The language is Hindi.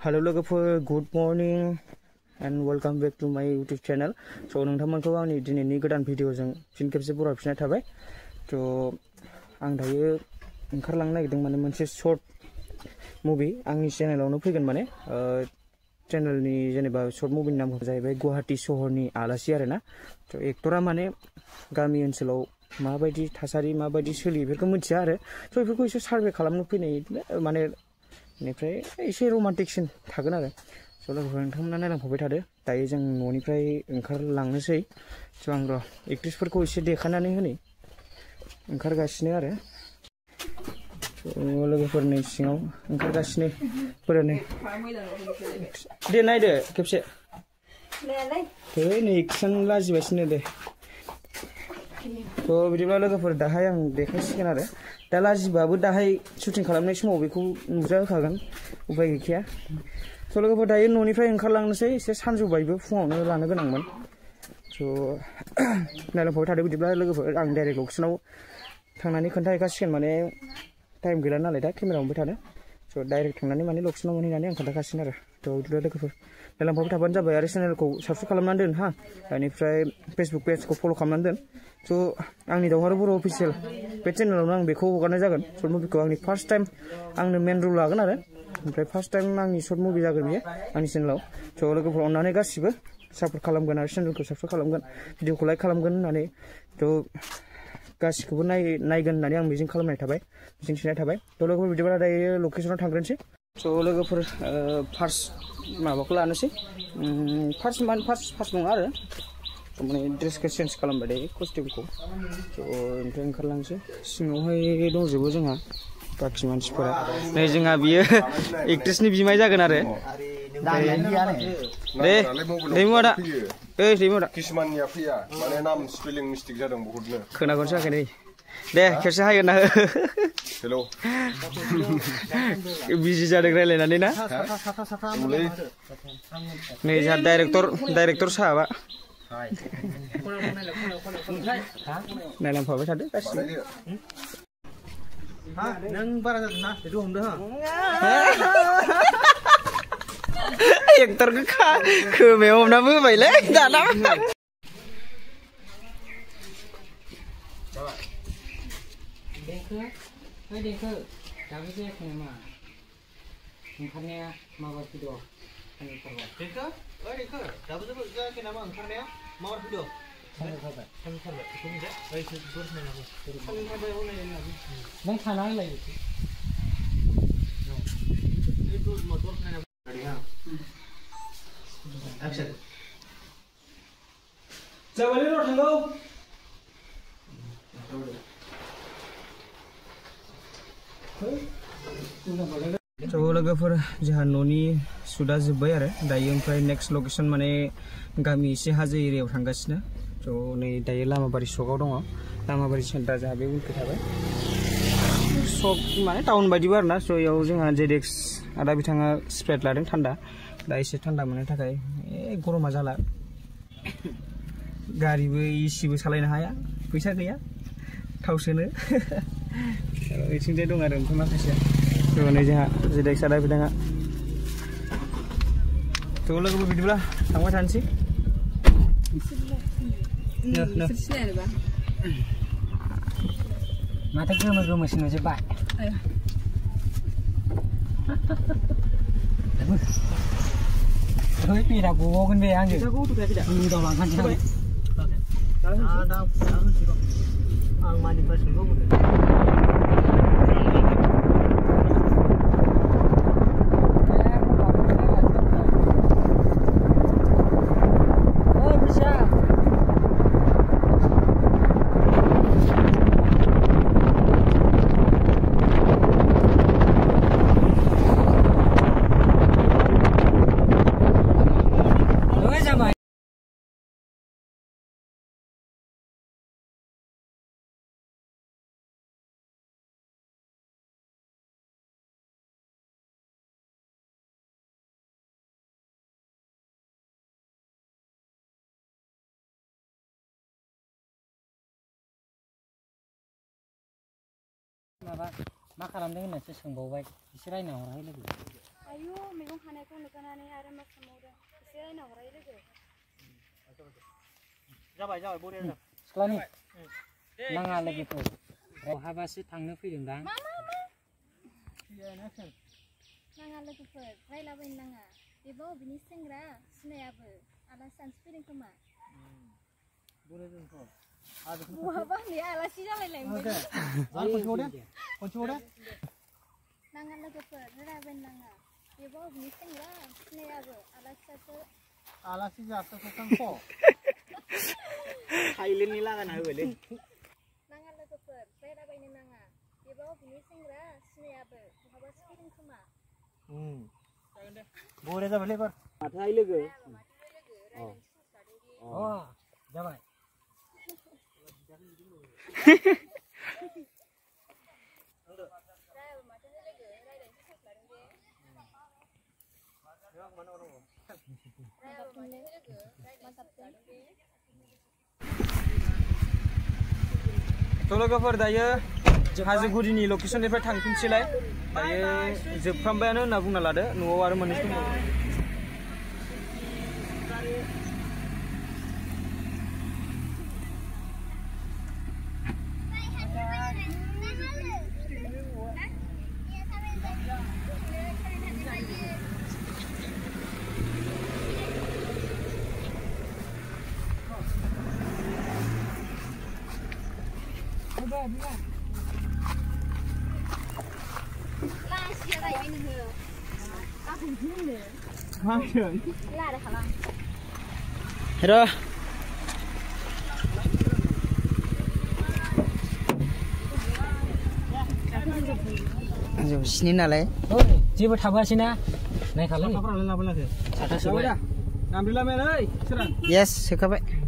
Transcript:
Hello लोगोफोर good morning and welcome back to my YouTube channel. So नोंथांमोनखौ आंनि दिनैनि गोदान भिडिअजों फिन खेबसे बरायफिननाय थाबाय. So आं दायो ओंखारलांनो नागिरदों माने मोनसे शर्ट मुभि आंनि चेनेलावनो फैगोन माने चेनेलनि जेनेबा शर्ट मुभिनि नामखौ जाहैबाय गुवाहाटी सहरनि आलासि आरोना. So एक्टरा माने गामि ओनसोलाव माबायदि थासारि माबायदि सोलियो बेफोरखौ मिथिया आरो. So बेफोरखौ एसे सार्भे खालामनो फैनाय माने निफ्राय एसे रोमान्टिक सिन थागोन आरो. स' लोगोफोर नोंथांमोना नायलांफाबाय थादो. दायो जों न'निफ्राय ओंखारलांनोसै. स' आं र' एक्ट्रिसफोरखौ एसे देखायनानै होनि ओंखारगासिनो आरो. लोगोफोर नै सिङाव ओंखारगासिनो फोरानो दे नायदो खेबसे नै एक्सन लाजिबायसिनो दे. थ' बिदिब्ला लोगोफोर दाहाय आं देखायसिगोन आरो. दा लाजिबाबो दाहाय शुटिं खालामनाय समाव बेखौ नुजा होखागोन उपाय गैखाया. स' लोगोफोर दायो न'निफ्राय ओंखारलांनोसै एसे सानजौबायबो फुङावनो लानो गोनांमोन. स' नायलांफाबाय थादो बिदिब्ला लोगोफोर आं डाइरेक्ट लकेसनाव थांनानै खोन्थाहैखासिगोन माने टाइम गैला नालाय दा केमेरा हमबाय थानो. स' डाइरेक्ट थांनानै माने लकेसनाव मोनहैनानै आं खोन्थाखासिगोन आरो. थ' बिदिब्ला लोगोफोर नायलांफाबाय थाबानो जाबाय आरो चेनेलखौ साबस्क्राइब खालामनानै दोन हा. बेनिफ्राय फेसबुक पेजखौ फल' खालामनानै दोन. स' आंनि दावहारु बर' अफिसियेल बे चेनेलावनो आं बेखौ हगारनाय जागोन. शर्ट मुभिखौ आंनि फार्स्ट टाइम आंनो मेन रल लागोन आरो. ओमफ्राय फार्स्ट टाइम आंनि शर्ट मुभि जागोन बियो आंनि चेनेलाव. स' लोगोफोर अननानै गासिबो सापर्ट खालामगोन आरो चेनेलखौ साबस्क्राइब खालामगोन भिडिअखौ लाइक खालामगोन होननानै. थ' गासिखौबो नायगोन होननानै आं मिजिं खालामनाय थाबाय मिजिं थिनाय थाबाय. थ' लोगोफोर बिदिब्ला दायो लकेसनाव थांग्रोनोसै. स' लोगोफोर फार्स्ट माबाखौ लानोसै. फार्स्ट नङा आरो माने ड्रेसखौ चेन्ज खालामबाय दायो कस्टिउमखौ. स' ओमफ्राय ओंखारलांसै. सिङावहाय दंजोबो जोंहा बाखि मानसिफोरा. नै जोंहा बियो एक्ट्रेसनि बिमाय जागोन आरो. दे दैमु आदा दैमु आदा किसुमाननिया फैया माने नाम स्पेलिं मिस्टेक जादों बहुतनो. खोनागोनसो जायाखै नै. दे खेबसे हायगोन ना हो. हेलौ बिजि जादों रायलायनानै ना. नै जोंहा डाइरेक्टर साहाबा नायलांफाबाय थादो गासिबो. नों बारा जादों ना बेखौ हमदो हो. एक्टरखौ खोमायाव हमना होबायलै दाना. देंखो दाबो जायाखै नामा ओंखारनाया माबा भिडिअ देंखो दाबो जायाखै नामा ओंखारनाया माबा भिडिअ नों थाना होलाय जाबायलै र' थांगौ. स' लोगोफोर जोंहा न'नि सुटआ जोब्बाय आरो दायो. ओमफ्राय नेक्स्ट लकेसन माने गामि एसे हाजो एरियायाव थांगासिनो. स' नै दायो लामाबारि सकआव दङ. लामाबारि सेन्टार जोंहा बे उनखै थाबाय. सक माने टाउन बायदिबो आरोना. स' बेयाव जोंहा जेडेक्स आदा बिथाङा स्प्राइट लादों थान्दा. दा एसे थान्दा मोननो थाखाय गरमा जाला. गारिबो एसिबो सालायनो हाया फैसा गैया थाव सोनो. बिथिंजाय दं आरो ओमफ्राय माखासेया. थ' नै जोंहा जेडेक्स आदा बिथाङा. थ' लोगोफोर बिदिब्ला थांबाय थानोसै. माथो गोमो गोमोसो नुजोब्बाय. पेरा गबावगोन बे आंजों उनाव लांखानोसै आं मानिफ्राय सोंबावगोन. मा खालामदों होननासो सोंबावबाय एसे रायना हरहाय लोगो. आयु मैगं खानायखौ जाबाय जाबाय बरिया जाबाय सिख्लानि नाङा लोगोफोर बहाबासो थांनो फैदोंदां नाङा लोगोफोर रायलाबायनो नाङा बेबो अबेनि सेंग्रा सिनायाबो आलासि जानोसो फैदों खोमा बहाबा नै आलासि जालायलायबाय नाङा लोगोफोर रायलाबायनो नाङा बेबो अबेनि सेंग्रा सिनायाबो आलासि जासो थां फ थाइलेण्डनि लागायना होबायलै नाङा लोगोफोर रायलाबायनो नाङा बेबो अबेनि सेंग्रा सिनायाबो बहाबासो फैदों खोमा बरिया जाबायलै एबार माथोहाय लोगो जाबाय थ' लोगोफोर दायो हाजो गुदिनि लकेसननिफ्राय थांफिनसैलाय दायो जोबफ्रामबायानो होनना बुंना लादो न'आव आरो मोननैसो दंबावो लासिया जाहैबाय नोङो आंखौ होनो मा होनदों लारा खालाम र' जौसिनि नालाय जेबो थाबोआसैना नायखालै लाबोलाखै साथासोबाय नामब्रिला मेन ओइ सोरां येस सोखाबाय